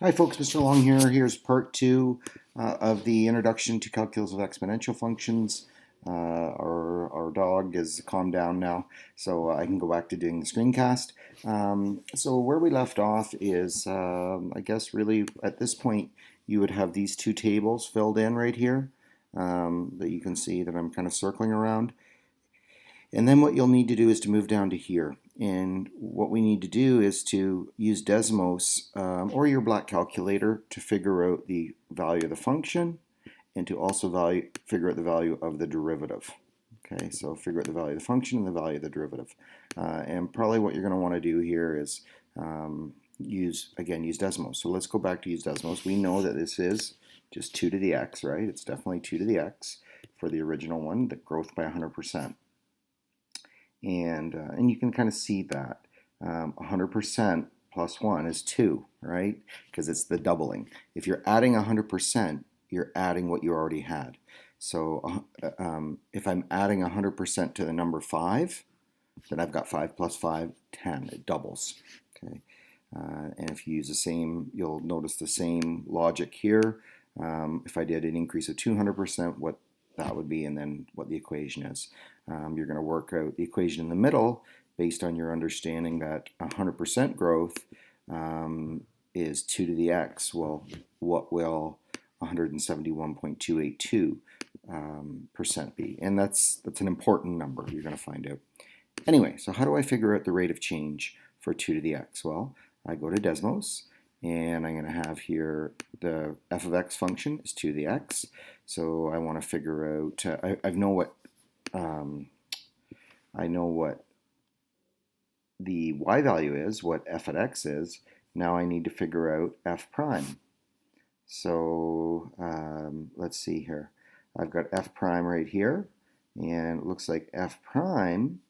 Hi folks, Mr. Long here. Here's part two of the introduction to calculus of exponential functions. Our dog is calmed down now, so I can go back to doing the screencast. So where we left off is, I guess really at this point, you would have these two tables filled in right here that you can see that I'm kind of circling around. And then what you'll need to do is to move down to here. And what we need to do is to use Desmos or your black calculator to figure out the value of the function and to also figure out the value of the derivative. Okay, so figure out the value of the function and the value of the derivative. And probably what you're going to want to do here is use Desmos. So let's go back to use Desmos. We know that this is just 2 to the x, right? It's definitely 2 to the x for the original one, the growth by 100%. And you can kind of see that 100% plus 1 is 2, right? Because it's the doubling. If you're adding 100%, you're adding what you already had. So if I'm adding 100% to the number 5, then I've got 5 plus 5, 10. It doubles. Okay. And if you use the same, you'll notice the same logic here. If I did an increase of 200%, what that would be, and then what the equation is. You're going to work out the equation in the middle based on your understanding that 100% growth is 2 to the x. Well, what will 171.282% be? And that's an important number you're going to find out. Anyway, so how do I figure out the rate of change for 2 to the x? Well, I go to Desmos, and I'm going to have here the f of x function is 2 to the x. So I want to figure out, I know what the y value is, what f at x is. Now I need to figure out f prime. So let's see here. I've got f prime right here, and it looks like f prime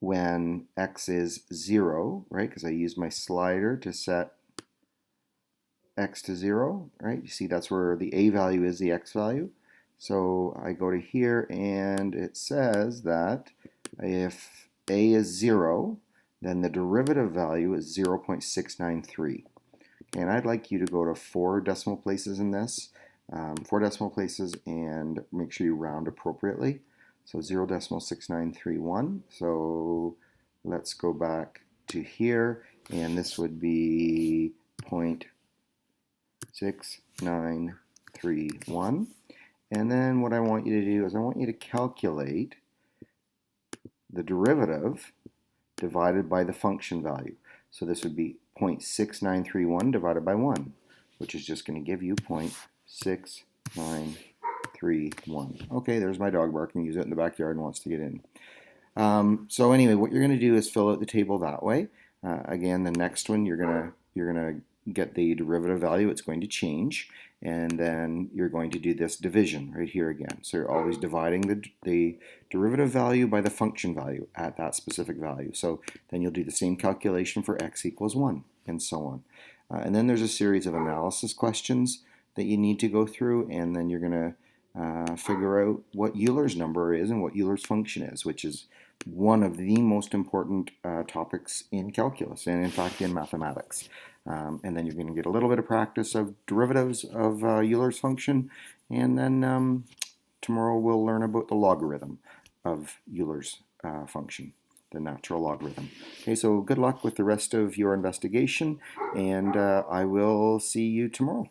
when x is 0, right? Because I used my slider to set x to 0, right? You see that's where the a value is the x value. So I go to here and it says that if a is 0, then the derivative value is 0.693. And I'd like you to go to 4 decimal places in this, 4 decimal places, and make sure you round appropriately. So 0.6931. So let's go back to here, and this would be 0.6931. And then what I want you to do is I want you to calculate the derivative divided by the function value. So this would be 0.6931 divided by 1, which is just going to give you 0.6931. Okay, there's my dog barking. He's out in the backyard and wants to get in. So anyway, what you're going to do is fill out the table that way. Again, the next one you're gonna get the derivative value. It's going to change, and then you're going to do this division right here again. So you're always dividing the derivative value by the function value at that specific value. So then you'll do the same calculation for x equals 1, and so on. And then there's a series of analysis questions that you need to go through, and then you're going to figure out what Euler's number is and what Euler's function is, which is one of the most important topics in calculus and in fact in mathematics. And then you're going to get a little bit of practice of derivatives of Euler's function, and then tomorrow we'll learn about the logarithm of Euler's function, the natural logarithm. Okay, so good luck with the rest of your investigation, and I will see you tomorrow.